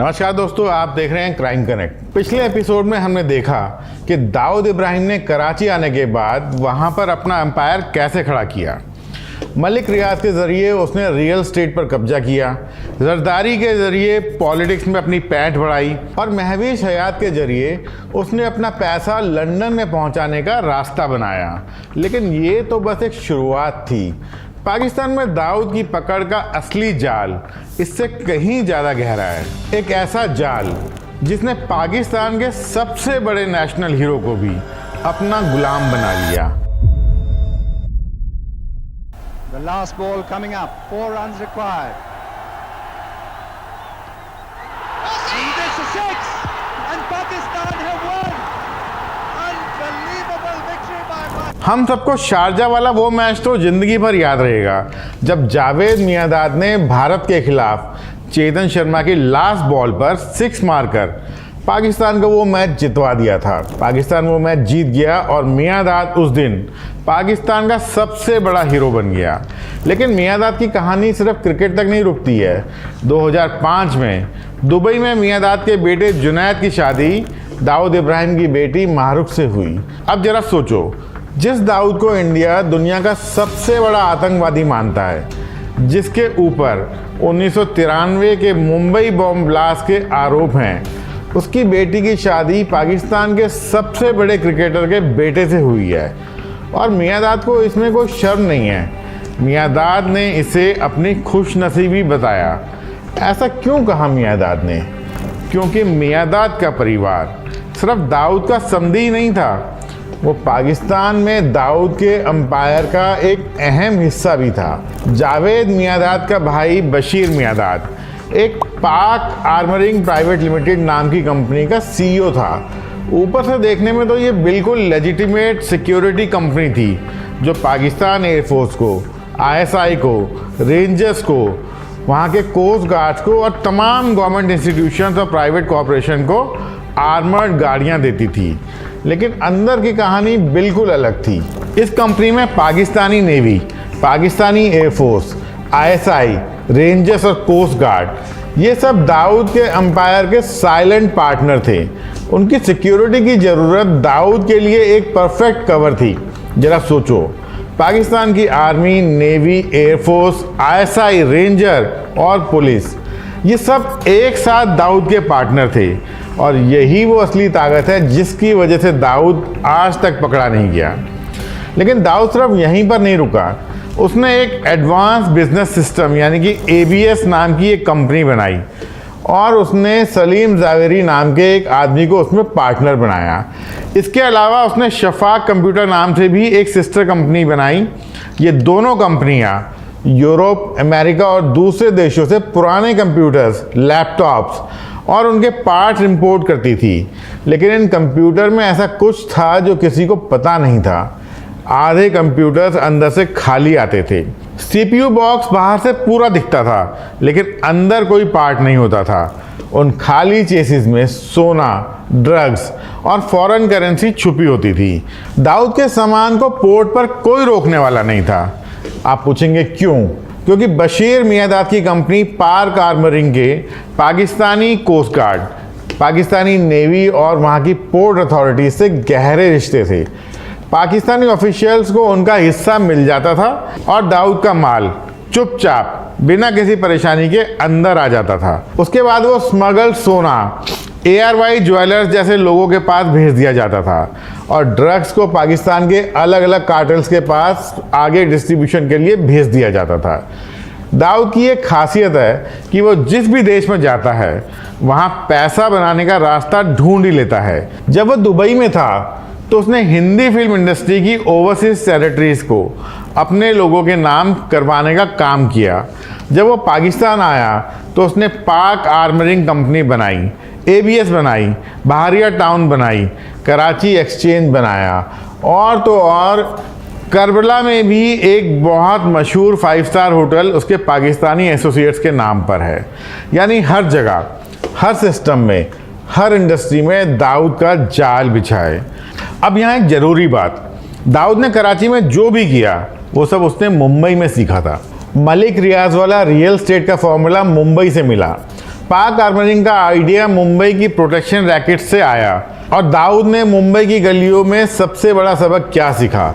नमस्कार दोस्तों, आप देख रहे हैं क्राइम कनेक्ट। पिछले एपिसोड में हमने देखा कि दाऊद इब्राहिम ने कराची आने के बाद वहां पर अपना एम्पायर कैसे खड़ा किया। मलिक रियाज के ज़रिए उसने रियल एस्टेट पर कब्जा किया, जरदारी के ज़रिए पॉलिटिक्स में अपनी पैठ बढ़ाई और महवीश हयात के ज़रिए उसने अपना पैसा लंदन में पहुंचाने का रास्ता बनाया। लेकिन ये तो बस एक शुरुआत थी। पाकिस्तान में दाऊद की पकड़ का असली जाल इससे कहीं ज़्यादा गहरा है। एक ऐसा जाल जिसने पाकिस्तान के सबसे बड़े नेशनल हीरो को भी अपना गुलाम बना लिया। The last ball coming up, 4 runs required. And this is 6, and Pakistan have won. Unbelievable victory by Pakistan. हम सबको शारजा वाला वो मैच तो जिंदगी भर याद रहेगा, जब जावेद मियांदाद ने भारत के खिलाफ चेतन शर्मा की लास्ट बॉल पर 6 मारकर पाकिस्तान को वो मैच जितवा दिया था। पाकिस्तान वो मैच जीत गया और मियांदाद उस दिन पाकिस्तान का सबसे बड़ा हीरो बन गया। लेकिन मियांदाद की कहानी सिर्फ क्रिकेट तक नहीं रुकती है। 2005 में दुबई में मियांदाद के बेटे जुनैद की शादी दाऊद इब्राहिम की बेटी माहरुख से हुई। अब जरा सोचो, जिस दाऊद को इंडिया दुनिया का सबसे बड़ा आतंकवादी मानता है, जिसके ऊपर 1993 के मुंबई बॉम्ब ब्लास्ट के आरोप हैं, उसकी बेटी की शादी पाकिस्तान के सबसे बड़े क्रिकेटर के बेटे से हुई है। और मियांदाद को इसमें कोई शर्म नहीं है। मियांदाद ने इसे अपनी खुशनसीबी बताया। ऐसा क्यों कहा मियांदाद ने? क्योंकि मियांदाद का परिवार सिर्फ दाऊद का समधी ही नहीं था, वो पाकिस्तान में दाऊद के एम्पायर का एक अहम हिस्सा भी था। जावेद मियांदाद का भाई बशीर मियांदाद एक पाक आर्मरिंग प्राइवेट लिमिटेड नाम की कंपनी का सीईओ था। ऊपर से देखने में तो ये बिल्कुल लेजिटिमेट सिक्योरिटी कंपनी थी, जो पाकिस्तान एयरफोर्स को, आईएसआई को, रेंजर्स को, वहाँ के कोस्ट गार्ड्स को और तमाम गवर्नमेंट इंस्टीट्यूशंस और प्राइवेट कॉरपोरेशन को आर्मर्ड गाड़ियाँ देती थी। लेकिन अंदर की कहानी बिल्कुल अलग थी। इस कंपनी में Pakistani navy, Pakistani air force, ISI, rangers और कोस्ट गार्ड, ये सब दाऊद के एम्पायर के साइलेंट पार्टनर थे। उनकी सिक्योरिटी की ज़रूरत दाऊद के लिए एक परफेक्ट कवर थी। जरा सोचो, पाकिस्तान की army, navy, air force, ISI, ranger और पुलिस, ये सब एक साथ दाऊद के पार्टनर थे। और यही वो असली ताकत है जिसकी वजह से दाऊद आज तक पकड़ा नहीं गया। लेकिन दाऊद सिर्फ यहीं पर नहीं रुका। उसने एक एडवांस बिजनेस सिस्टम यानी कि एबीएस नाम की एक कंपनी बनाई और उसने सलीम जावेरी नाम के एक आदमी को उसमें पार्टनर बनाया। इसके अलावा उसने शफाक कंप्यूटर नाम से भी एक सिस्टर कंपनी बनाई। ये दोनों कंपनियां यूरोप, अमेरिका और दूसरे देशों से पुराने कंप्यूटर्स, लैपटॉप्स और उनके पार्ट्स इंपोर्ट करती थी। लेकिन इन कंप्यूटर में ऐसा कुछ था जो किसी को पता नहीं था। आधे कंप्यूटर्स अंदर से खाली आते थे। सीपीयू बॉक्स बाहर से पूरा दिखता था, लेकिन अंदर कोई पार्ट नहीं होता था। उन खाली चेसिस में सोना, ड्रग्स और फॉरेन करेंसी छुपी होती थी। दाऊद के सामान को पोर्ट पर कोई रोकने वाला नहीं था। आप पूछेंगे क्यों? क्योंकि बशीर मियांदाद की कंपनी पाक आर्मरिंग के Pakistani coast guard, Pakistani navy और वहाँ की पोर्ट अथॉरिटी से गहरे रिश्ते थे। पाकिस्तानी ऑफिशियल्स को उनका हिस्सा मिल जाता था और दाऊद का माल चुपचाप बिना किसी परेशानी के अंदर आ जाता था। उसके बाद वो स्मगल सोना ARY ज्वेलर्स जैसे लोगों के पास भेज दिया जाता था और ड्रग्स को पाकिस्तान के अलग अलग कार्टेल्स के पास आगे डिस्ट्रीब्यूशन के लिए भेज दिया जाता था। दाऊद की एक खासियत है कि वो जिस भी देश में जाता है वहाँ पैसा बनाने का रास्ता ढूंढ ही लेता है। जब वो दुबई में था तो उसने हिंदी फिल्म इंडस्ट्री की ओवरसीज टेरिटरीज को अपने लोगों के नाम करवाने का काम किया। जब वो पाकिस्तान आया तो उसने पाक आर्मरिंग कंपनी बनाई, ABS बनाई, बहारिया टाउन बनाई, कराची एक्सचेंज बनाया और तो और करबला में भी एक बहुत मशहूर 5 स्टार होटल उसके पाकिस्तानी एसोसिएट्स के नाम पर है। यानी हर जगह, हर सिस्टम में, हर इंडस्ट्री में दाऊद का जाल बिछा है। अब यहाँ एक ज़रूरी बात, दाऊद ने कराची में जो भी किया वो सब उसने मुंबई में सीखा था। मलिक रियाज वाला रियल एस्टेट का फॉर्मूला मुंबई से मिला। पाक आर्मरिंग का आइडिया मुंबई की प्रोटेक्शन रैकेट से आया और दाऊद ने मुंबई की गलियों में सबसे बड़ा सबक क्या सीखा?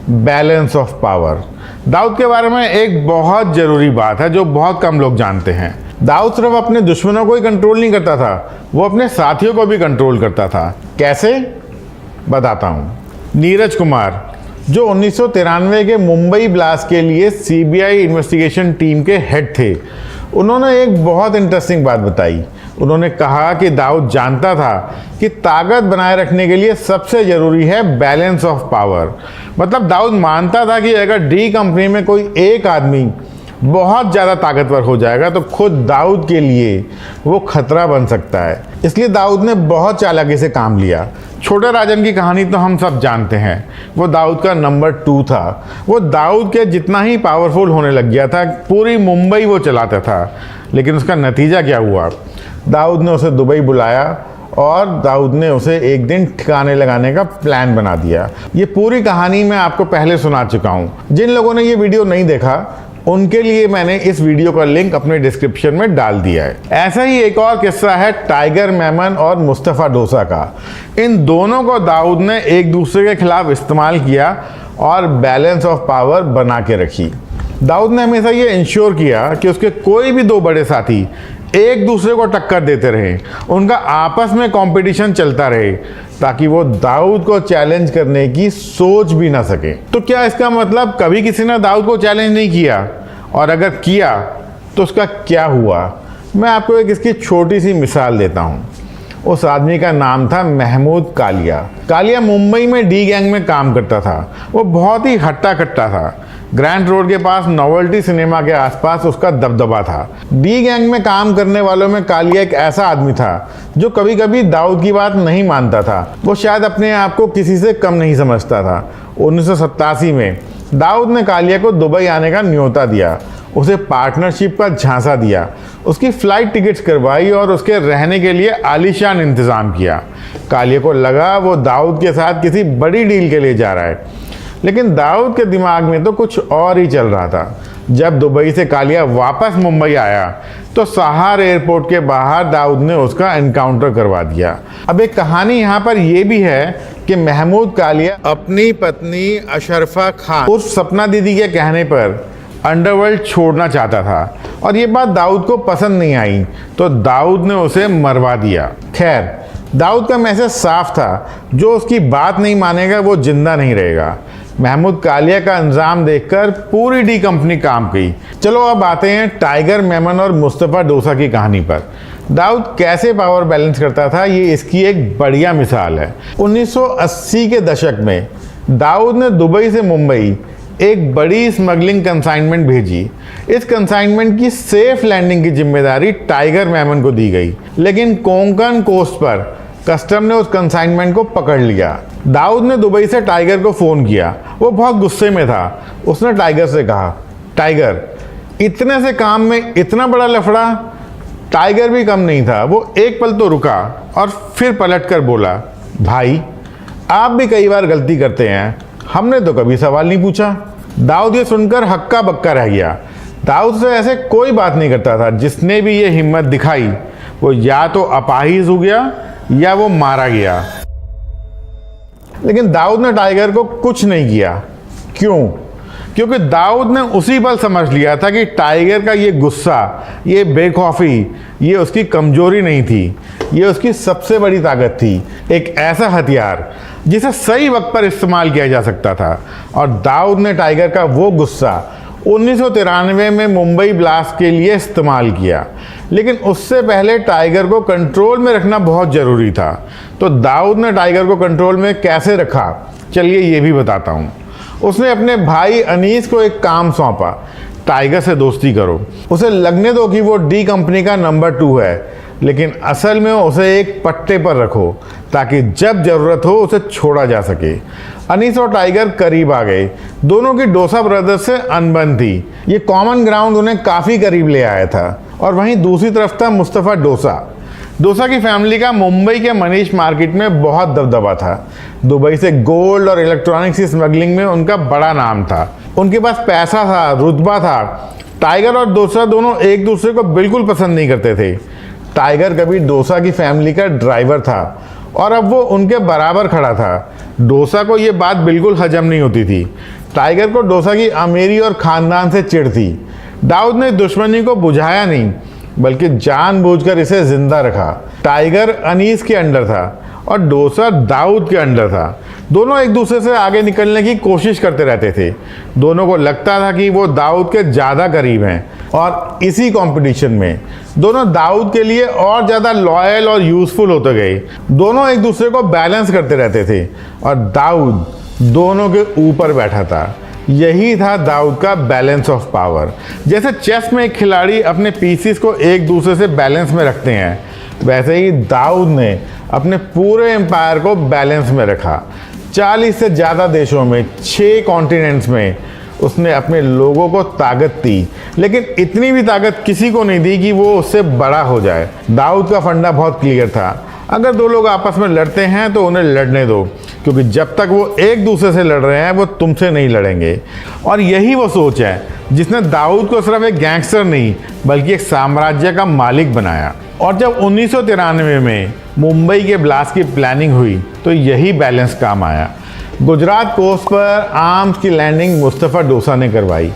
Balance of power. दाऊद के बारे में एक बहुत ज़रूरी बात है जो बहुत कम लोग जानते हैं। दाऊद सिर्फ अपने दुश्मनों को ही कंट्रोल नहीं करता था, वो अपने साथियों को भी कंट्रोल करता था। कैसे? बताता हूँ। नीरज कुमार, जो 1993 के मुंबई ब्लास्ट के लिए सीबीआई इन्वेस्टिगेशन टीम के हेड थे, उन्होंने एक बहुत इंटरेस्टिंग बात बताई। उन्होंने कहा कि दाऊद जानता था कि ताकत बनाए रखने के लिए सबसे ज़रूरी है बैलेंस ऑफ पावर। मतलब दाऊद मानता था कि अगर डी कंपनी में कोई एक आदमी बहुत ज़्यादा ताकतवर हो जाएगा तो खुद दाऊद के लिए वो खतरा बन सकता है। इसलिए दाऊद ने बहुत चालाकी से काम लिया। छोटे राजन की कहानी तो हम सब जानते हैं, वो दाऊद का नंबर 2 था। वो दाऊद के जितना ही पावरफुल होने लग गया था, पूरी मुंबई वो चलाता था। लेकिन उसका नतीजा क्या हुआ? दाऊद ने उसे दुबई बुलाया और दाऊद ने उसे एक दिन ठिकाने लगाने का प्लान बना दिया। ये पूरी कहानी मैं आपको पहले सुना चुका हूँ। जिन लोगों ने ये वीडियो नहीं देखा उनके लिए मैंने इस वीडियो का लिंक अपने डिस्क्रिप्शन में डाल दिया है। ऐसा ही एक और किस्सा है टाइगर मेमन और मुस्तफ़ा डोसा का। इन दोनों को दाऊद ने एक दूसरे के खिलाफ इस्तेमाल किया और बैलेंस ऑफ पावर बना के रखी। दाऊद ने हमेशा ये इंश्योर किया कि उसके कोई भी दो बड़े साथी एक दूसरे को टक्कर देते रहे, उनका आपस में कंपटीशन चलता रहे, ताकि वो दाऊद को चैलेंज करने की सोच भी ना सके। तो क्या इसका मतलब कभी किसी ने दाऊद को चैलेंज नहीं किया? और अगर किया तो उसका क्या हुआ? मैं आपको एक इसकी छोटी सी मिसाल देता हूँ। उस आदमी का नाम था महमूद कालिया। कालिया मुंबई में डी गैंग में काम करता था। वो बहुत ही हट्टा कट्टा था। ग्रैंड रोड के पास नोवेल्टी सिनेमा के आसपास उसका दबदबा था। डी गैंग में काम करने वालों में कालिया एक ऐसा आदमी था जो कभी कभी दाऊद की बात नहीं मानता था। वो शायद अपने आप को किसी से कम नहीं समझता था। 1987 में दाऊद ने कालिया को दुबई आने का न्योता दिया, उसे पार्टनरशिप का झांसा दिया, उसकी फ़्लाइट टिकट्स करवाई और उसके रहने के लिए आलीशान इंतज़ाम किया। कालिया को लगा वो दाऊद के साथ किसी बड़ी डील के लिए जा रहा है, लेकिन दाऊद के दिमाग में तो कुछ और ही चल रहा था। जब दुबई से कालिया वापस मुंबई आया तो सहार एयरपोर्ट के बाहर दाऊद ने उसका एनकाउंटर करवा दिया। अब एक कहानी यहाँ पर यह भी है कि महमूद कालिया अपनी पत्नी अशरफा खान उर्फ सपना दीदी के कहने पर अंडरवर्ल्ड छोड़ना चाहता था और ये बात दाऊद को पसंद नहीं आई, तो दाऊद ने उसे मरवा दिया। खैर, दाऊद का मैसेज साफ था, जो उसकी बात नहीं मानेगा वो जिंदा नहीं रहेगा। महमूद कालिया का अंजाम देखकर पूरी डी कंपनी काम की। चलो अब आते हैं टाइगर मेमन और मुस्तफ़ा डोसा की कहानी पर। दाऊद कैसे पावर बैलेंस करता था, ये इसकी एक बढ़िया मिसाल है। 1980 के दशक में दाऊद ने दुबई से मुंबई एक बड़ी स्मगलिंग कंसाइनमेंट भेजी। इस कंसाइनमेंट की सेफ लैंडिंग की जिम्मेदारी टाइगर मेमन को दी गई, लेकिन कोंकण कोस्ट पर कस्टम ने उस कंसाइनमेंट को पकड़ लिया। दाऊद ने दुबई से टाइगर को फ़ोन किया। वो बहुत गुस्से में था। उसने टाइगर से कहा, टाइगर, इतने से काम में इतना बड़ा लफड़ा? टाइगर भी कम नहीं था। वो एक पल तो रुका और फिर पलट कर बोला, भाई आप भी कई बार गलती करते हैं, हमने तो कभी सवाल नहीं पूछा। दाऊद ये सुनकर हक्का बक्का रह गया। दाऊद से ऐसे कोई बात नहीं करता था। जिसने भी ये हिम्मत दिखाई वो या तो अपाहिज हो गया या वो मारा गया। लेकिन दाऊद ने टाइगर को कुछ नहीं किया। क्यों? क्योंकि दाऊद ने उसी पल समझ लिया था कि टाइगर का ये गुस्सा, ये बेखौफी, ये उसकी कमजोरी नहीं थी, ये उसकी सबसे बड़ी ताकत थी। एक ऐसा हथियार जिसे सही वक्त पर इस्तेमाल किया जा सकता था। और दाऊद ने टाइगर का वो गुस्सा 1993 में मुंबई ब्लास्ट के लिए इस्तेमाल किया। लेकिन उससे पहले टाइगर को कंट्रोल में रखना बहुत ज़रूरी था। तो दाऊद ने टाइगर को कंट्रोल में कैसे रखा, चलिए ये भी बताता हूँ। उसने अपने भाई अनीस को एक काम सौंपा, टाइगर से दोस्ती करो। उसे लगने दो कि वो डी कंपनी का नंबर 2 है, लेकिन असल में उसे एक पट्टे पर रखो ताकि जब ज़रूरत हो उसे छोड़ा जा सके। अनीस और टाइगर करीब आ गए। दोनों की डोसा ब्रदर्स से अनबन थी। ये कॉमन ग्राउंड उन्हें काफ़ी करीब ले आया था। और वहीं दूसरी तरफ था मुस्तफ़ा डोसा। डोसा की फैमिली का मुंबई के मनीष मार्केट में बहुत दबदबा था। दुबई से गोल्ड और इलेक्ट्रॉनिक्स की स्मगलिंग में उनका बड़ा नाम था। उनके पास पैसा था, रुतबा था। टाइगर और डोसा दोनों एक दूसरे को बिल्कुल पसंद नहीं करते थे। टाइगर कभी डोसा की फैमिली का ड्राइवर था और अब वो उनके बराबर खड़ा था। डोसा को ये बात बिल्कुल हजम नहीं होती थी। टाइगर को डोसा की अमीरी और ख़ानदान से चिढ़ थी। दाऊद ने दुश्मनी को बुझाया नहीं बल्कि जानबूझकर इसे जिंदा रखा। टाइगर अनीस के अंडर था और डोसा दाऊद के अंडर था। दोनों एक दूसरे से आगे निकलने की कोशिश करते रहते थे। दोनों को लगता था कि वो दाऊद के ज़्यादा करीब हैं और इसी कंपटीशन में दोनों दाऊद के लिए और ज़्यादा लॉयल और यूज़फुल होते गए। दोनों एक दूसरे को बैलेंस करते रहते थे और दाऊद दोनों के ऊपर बैठा था। यही था दाऊद का बैलेंस ऑफ पावर। जैसे चेस में एक खिलाड़ी अपने पीसीस को एक दूसरे से बैलेंस में रखते हैं, वैसे ही दाऊद ने अपने पूरे एम्पायर को बैलेंस में रखा। 40 से ज़्यादा देशों में 6 कॉन्टिनेंट्स में उसने अपने लोगों को ताकत दी, लेकिन इतनी भी ताकत किसी को नहीं दी कि वो उससे बड़ा हो जाए। दाऊद का फंडा बहुत क्लियर था, अगर दो लोग आपस में लड़ते हैं तो उन्हें लड़ने दो, क्योंकि जब तक वो एक दूसरे से लड़ रहे हैं वो तुमसे नहीं लड़ेंगे। और यही वो सोच है जिसने दाऊद को सिर्फ एक गैंगस्टर नहीं बल्कि एक साम्राज्य का मालिक बनाया। और जब 1993 में मुंबई के ब्लास्ट की प्लानिंग हुई तो यही बैलेंस काम आया। गुजरात कोस्ट पर आर्म्स की लैंडिंग मुस्तफ़ा डोसा ने करवाई।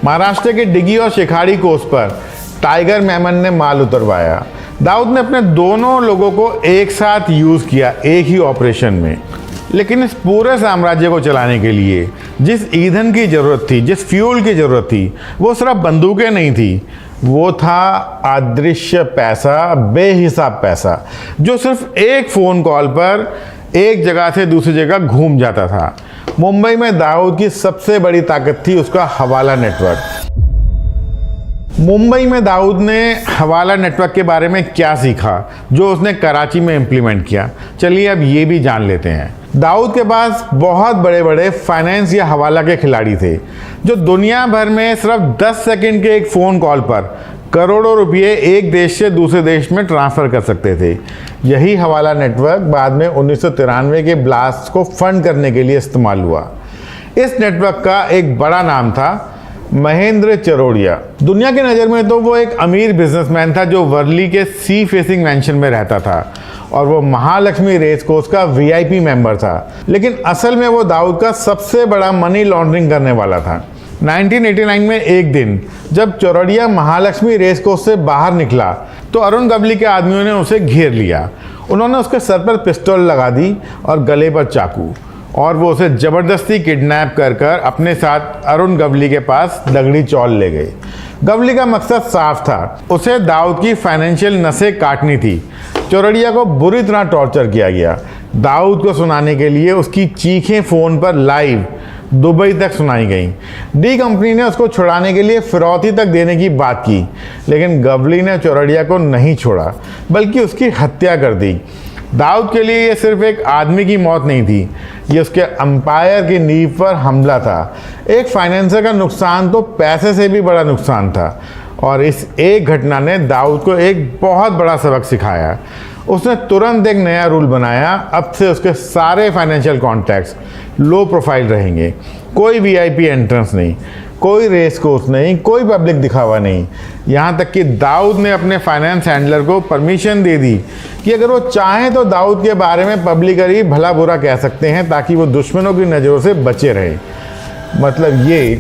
महाराष्ट्र के डिगी और शिखाड़ी कोस्ट पर टाइगर मेमन ने माल उतरवाया। दाऊद ने अपने दोनों लोगों को एक साथ यूज़ किया एक ही ऑपरेशन में। लेकिन इस पूरे साम्राज्य को चलाने के लिए जिस ईंधन की ज़रूरत थी, जिस फ्यूल की ज़रूरत थी, वो सिर्फ बंदूकें नहीं थी, वो था अदृश्य पैसा, बेहिसाब पैसा, जो सिर्फ एक फ़ोन कॉल पर एक जगह से दूसरी जगह घूम जाता था। मुंबई में दाऊद की सबसे बड़ी ताकत थी उसका हवाला नेटवर्क। मुंबई में दाऊद ने हवाला नेटवर्क के बारे में क्या सीखा जो उसने कराची में इम्प्लीमेंट किया, चलिए अब ये भी जान लेते हैं। दाऊद के पास बहुत बड़े बड़े फाइनेंस या हवाला के खिलाड़ी थे जो दुनिया भर में सिर्फ 10 सेकंड के एक फ़ोन कॉल पर करोड़ों रुपये एक देश से दूसरे देश में ट्रांसफ़र कर सकते थे। यही हवाला नेटवर्क बाद में 1993 के ब्लास्ट को फंड करने के लिए इस्तेमाल हुआ। इस नेटवर्क का एक बड़ा नाम था महेंद्र चरोड़िया। दुनिया की नज़र में तो वो एक अमीर बिजनेसमैन था जो वर्ली के सी फेसिंग मैंशन में रहता था और वो महालक्ष्मी रेस कोर्स का वीआईपी मेंबर था। लेकिन असल में वो दाऊद का सबसे बड़ा मनी लॉन्ड्रिंग करने वाला था। 1989 में एक दिन जब चरोड़िया महालक्ष्मी रेस कोर्स से बाहर निकला तो अरुण गवली के आदमियों ने उसे घेर लिया। उन्होंने उसके सर पर पिस्तौल लगा दी और गले पर चाकू, और वो उसे ज़बरदस्ती किडनैप कर अपने साथ अरुण गवली के पास दगड़ी चौल ले गए। गवली का मकसद साफ था, उसे दाऊद की फाइनेंशियल नसें काटनी थी। चौरड़िया को बुरी तरह टॉर्चर किया गया। दाऊद को सुनाने के लिए उसकी चीखें फ़ोन पर लाइव दुबई तक सुनाई गई। डी कंपनी ने उसको छुड़ाने के लिए फिरौती तक देने की बात की, लेकिन गवली ने चौरड़िया को नहीं छोड़ा बल्कि उसकी हत्या कर दी। दाऊद के लिए ये सिर्फ एक आदमी की मौत नहीं थी, ये उसके अंपायर की नींव पर हमला था। एक फाइनेंसर का नुकसान तो पैसे से भी बड़ा नुकसान था, और इस एक घटना ने दाऊद को एक बहुत बड़ा सबक सिखाया। उसने तुरंत एक नया रूल बनाया, अब से उसके सारे फाइनेंशियल कॉन्टैक्ट्स लो प्रोफाइल रहेंगे। कोई वीआईपी एंट्रेंस नहीं, कोई रेस कोर्स नहीं, कोई पब्लिक दिखावा नहीं। यहाँ तक कि दाऊद ने अपने फाइनेंस हैंडलर को परमिशन दे दी कि अगर वो चाहें तो दाऊद के बारे में पब्लिकली भला बुरा कह सकते हैं ताकि वो दुश्मनों की नज़रों से बचे रहे। मतलब ये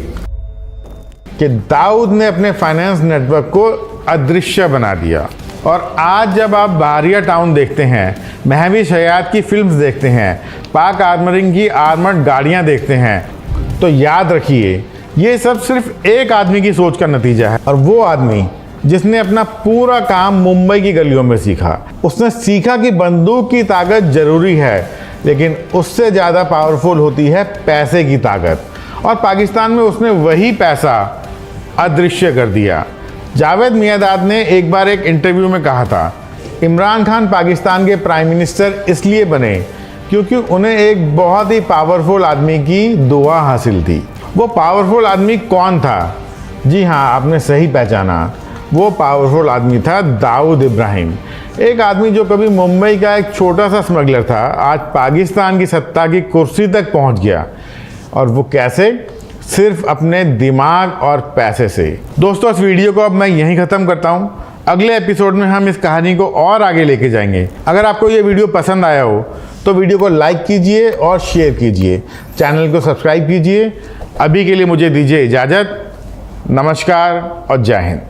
कि दाऊद ने अपने फाइनेंस नेटवर्क को अदृश्य बना दिया। और आज जब आप बाहरिया टाउन देखते हैं, महवीश हयात की फिल्म्स देखते हैं, पाक आर्मरिंग की आर्मर्ड गाड़ियाँ देखते हैं, तो याद रखिए ये सब सिर्फ एक आदमी की सोच का नतीजा है। और वो आदमी जिसने अपना पूरा काम मुंबई की गलियों में सीखा। उसने सीखा कि बंदूक की ताकत ज़रूरी है, लेकिन उससे ज़्यादा पावरफुल होती है पैसे की ताकत। और पाकिस्तान में उसने वही पैसा अदृश्य कर दिया। जावेद मियांदाद ने एक बार एक इंटरव्यू में कहा था, इमरान खान पाकिस्तान के प्राइम मिनिस्टर इसलिए बने क्योंकि उन्हें एक बहुत ही पावरफुल आदमी की दुआ हासिल थी। वो पावरफुल आदमी कौन था? जी हाँ, आपने सही पहचाना, वो पावरफुल आदमी था दाऊद इब्राहिम। एक आदमी जो कभी मुंबई का एक छोटा सा स्मगलर था, आज पाकिस्तान की सत्ता की कुर्सी तक पहुंच गया। और वो कैसे? सिर्फ अपने दिमाग और पैसे से। दोस्तों, इस वीडियो को अब मैं यहीं ख़त्म करता हूं। अगले एपिसोड में हम इस कहानी को और आगे लेके जाएंगे। अगर आपको ये वीडियो पसंद आया हो तो वीडियो को लाइक कीजिए और शेयर कीजिए, चैनल को सब्सक्राइब कीजिए। अभी के लिए मुझे दीजिए इजाज़त। नमस्कार और जय हिंद।